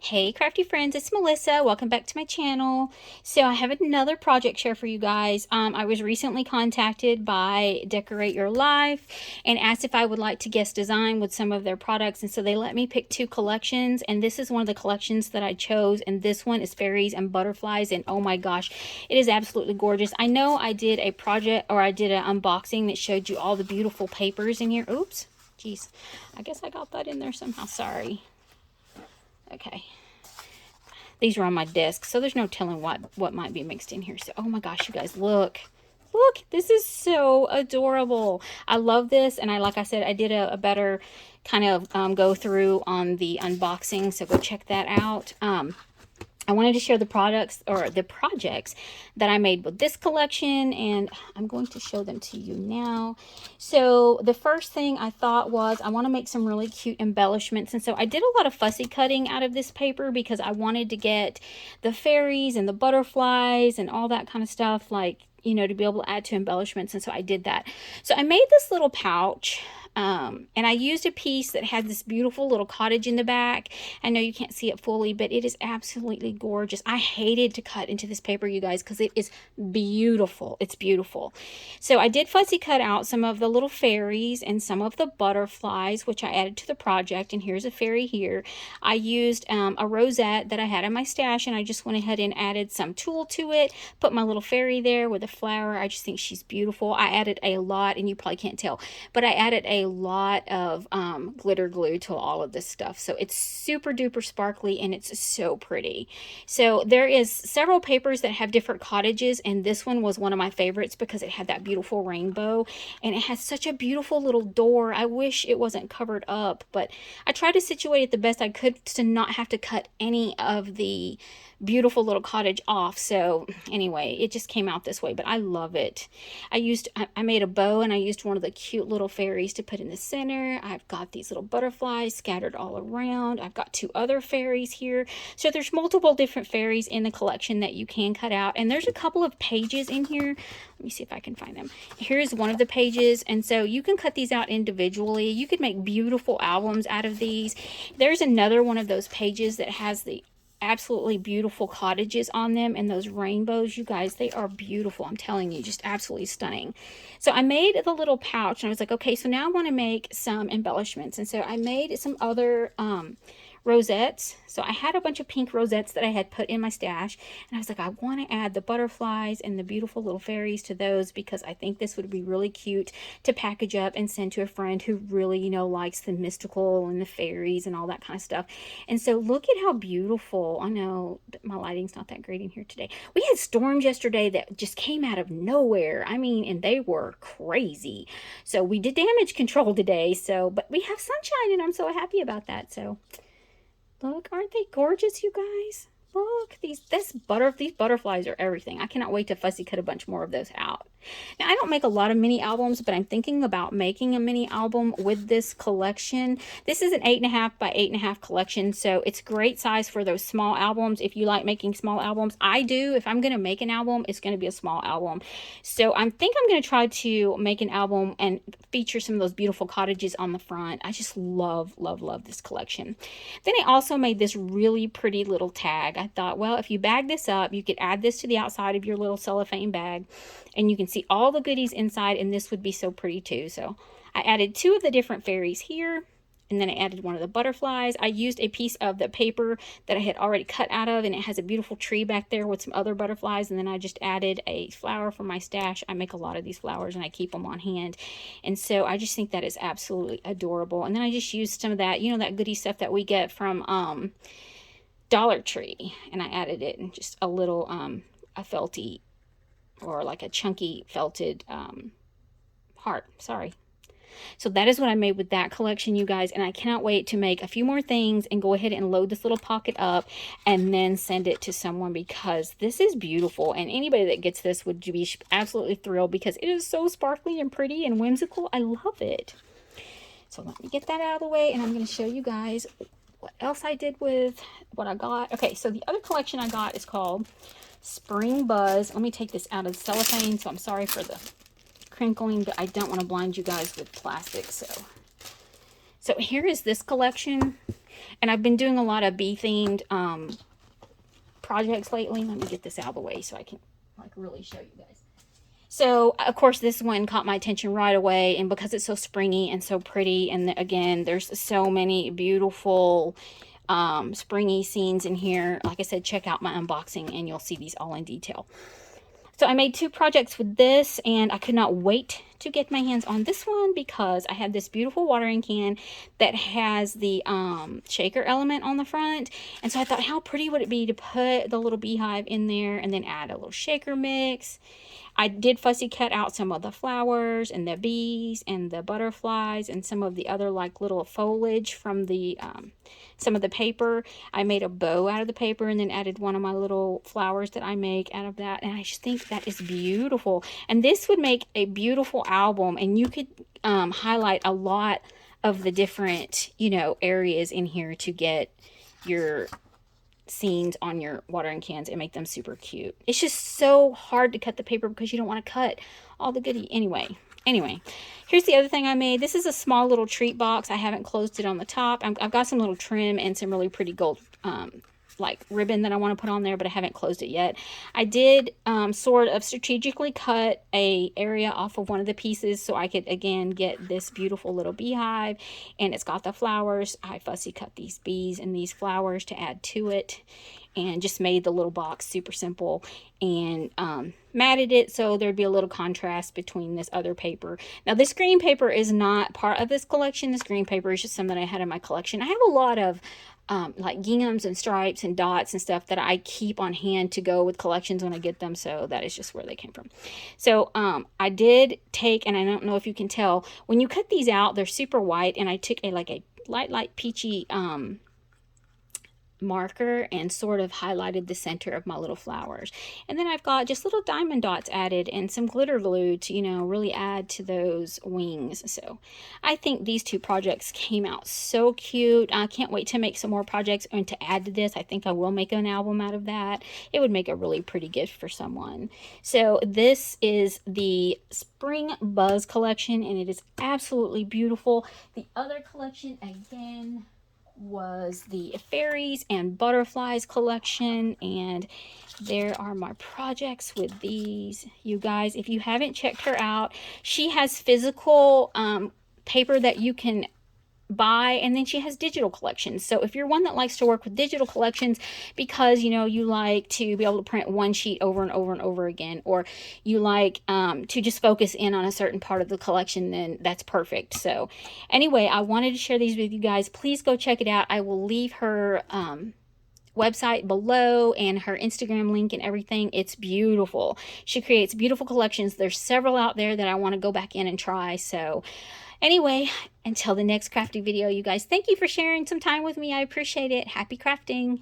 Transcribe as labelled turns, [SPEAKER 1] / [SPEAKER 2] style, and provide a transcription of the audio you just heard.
[SPEAKER 1] Hey crafty friends, it's Melissa. Welcome back to my channel. So I have another project share for you guys. I was recently contacted by Decorate Your Life and asked if I would like to guest design with some of their products, and so they let me pick two collections, and this is one of the collections that I chose, and this one is Fairies and Butterflies, and oh my gosh, it is absolutely gorgeous. I know I did a project, or I did an unboxing that showed you all the beautiful papers in here. Oops, geez, I guess I got that in there somehow. Sorry. Okay, these are on my desk, so there's no telling what might be mixed in here. So oh my gosh, you guys, look, this is so adorable. I love this, and like I said, I did a better kind of go through on the unboxing, so go check that out. I wanted to share the products, or the projects, that I made with this collection, and I'm going to show them to you now. So the first thing I thought was I want to make some really cute embellishments, and so I did a lot of fussy cutting out of this paper because I wanted to get the fairies and the butterflies and all that kind of stuff, like, you know, to be able to add to embellishments, and so I did that. So I made this little pouch, and I used a piece that had this beautiful little cottage in the back. I know you can't see it fully, but it is absolutely gorgeous. I hated to cut into this paper, you guys, because it is beautiful. It's beautiful. So I did fussy cut out some of the little fairies and some of the butterflies, which I added to the project, and here's a fairy here. I used a rosette that I had in my stash, and I just went ahead and added some tulle to it, put my little fairy there with a flower. I just think she's beautiful. I added a lot, and you probably can't tell, but I added a lot of glitter glue to all of this stuff, so it's super duper sparkly and it's so pretty. So there is several papers that have different cottages, and this one was one of my favorites because it had that beautiful rainbow, and it has such a beautiful little door. I wish it wasn't covered up, but I tried to situate it the best I could to not have to cut any of the beautiful little cottage off. So anyway, it just came out this way, but I love it. I made a bow, and I used one of the cute little fairies to put in the center. I've got these little butterflies scattered all around. I've got two other fairies here. So there's multiple different fairies in the collection that you can cut out, and there's a couple of pages in here. Let me see if I can find them. Here's one of the pages, and so you can cut these out individually. You could make beautiful albums out of these. There's another one of those pages that has the absolutely beautiful cottages on them, and those rainbows, you guys, they are beautiful. I'm telling you, just absolutely stunning. So I made the little pouch, and I was like, okay, so now I want to make some embellishments, and so I made some other rosettes. So I had a bunch of pink rosettes that I had put in my stash, and I was like, I want to add the butterflies and the beautiful little fairies to those because I think this would be really cute to package up and send to a friend who really, you know, likes the mystical and the fairies and all that kind of stuff. And so look at how beautiful. I know my lighting's not that great in here today. We had storms yesterday that just came out of nowhere. I mean, and they were crazy. So we did damage control today, but we have sunshine, and I'm so happy about that. So look, aren't they gorgeous, you guys? Look, these butterflies are everything. I cannot wait to fussy cut a bunch more of those out. Now, I don't make a lot of mini albums, but I'm thinking about making a mini album with this collection. This is an 8.5 by 8.5 collection, so it's great size for those small albums. If you like making small albums, I do. If I'm going to make an album, it's going to be a small album. So I think I'm going to try to make an album and feature some of those beautiful cottages on the front. I just love, love, love this collection. Then I also made this really pretty little tag. I thought, well, if you bag this up, you could add this to the outside of your little cellophane bag, and you can see all the goodies inside, and this would be so pretty too. So I added two of the different fairies here, and then I added one of the butterflies. I used a piece of the paper that I had already cut out of, and it has a beautiful tree back there with some other butterflies, and then I just added a flower from my stash. I make a lot of these flowers, and I keep them on hand, and so I just think that is absolutely adorable. And then I just used some of that, you know, that goodie stuff that we get from Dollar Tree, and I added it in just a little a felty, or like a chunky felted heart. Sorry. So that is what I made with that collection, you guys, and I cannot wait to make a few more things and go ahead and load this little pocket up and then send it to someone, because this is beautiful, and anybody that gets this would be absolutely thrilled because it is so sparkly and pretty and whimsical. I love it. So let me get that out of the way, and I'm going to show you guys what else I did with what I got. Okay, so the other collection I got is called Spring Buzz. Let me take this out of the cellophane, so I'm sorry for the crinkling, but I don't want to blind you guys with plastic. So here is this collection. And I've been doing a lot of bee themed projects lately. Let me get this out of the way so I can like really show you guys. So of course this one caught my attention right away, and because it's so springy and so pretty, and again there's so many beautiful springy scenes in here. Like I said, check out my unboxing and you'll see these all in detail. So I made 2 projects with this, and I could not wait to get my hands on this one because I have this beautiful watering can that has the shaker element on the front. And so I thought, how pretty would it be to put the little beehive in there and then add a little shaker mix. I did fussy cut out some of the flowers and the bees and the butterflies and some of the other like little foliage from the some of the paper. I made a bow out of the paper and then added one of my little flowers that I make out of that. And I just think that is beautiful. And this would make a beautiful album, and you could highlight a lot of the different, you know, areas in here to get your scenes on your watering cans and make them super cute. It's just so hard to cut the paper because you don't want to cut all the goodie. Anyway, here's the other thing I made. This is a small little treat box. I haven't closed it on the top. I've got some little trim and some really pretty gold like ribbon that I want to put on there, but I haven't closed it yet. I did sort of strategically cut a area off of one of the pieces so I could again get this beautiful little beehive, and it's got the flowers. I fussy cut these bees and these flowers to add to it, and just made the little box super simple, and matted it so there'd be a little contrast between this other paper. Now this green paper is not part of this collection. This green paper is just something I had in my collection. I have a lot of like ginghams and stripes and dots and stuff that I keep on hand to go with collections when I get them, so that is just where they came from. So I did take, and I don't know if you can tell, when you cut these out, they're super white, and I took a like a light peachy marker and sort of highlighted the center of my little flowers. And then I've got just little diamond dots added and some glitter glue to, you know, really add to those wings. So I think these 2 projects came out so cute. I can't wait to make some more projects and to add to this. I think I will make an album out of that. It would make a really pretty gift for someone. So this is the Spring Buzz collection, and it is absolutely beautiful. The other collection, again, was the Fairies and Butterflies collection, and there are my projects with these. You guys, if you haven't checked her out, she has physical paper that you can buy, and then she has digital collections. So if you're one that likes to work with digital collections because, you know, you like to be able to print one sheet over and over and over again, or you like to just focus in on a certain part of the collection, then that's perfect. So anyway, I wanted to share these with you guys. Please go check it out. I will leave her website below and her Instagram link and everything. It's beautiful. She creates beautiful collections. There's several out there that I want to go back in and try. So anyway, until the next crafty video, you guys, thank you for sharing some time with me. I appreciate it. Happy crafting.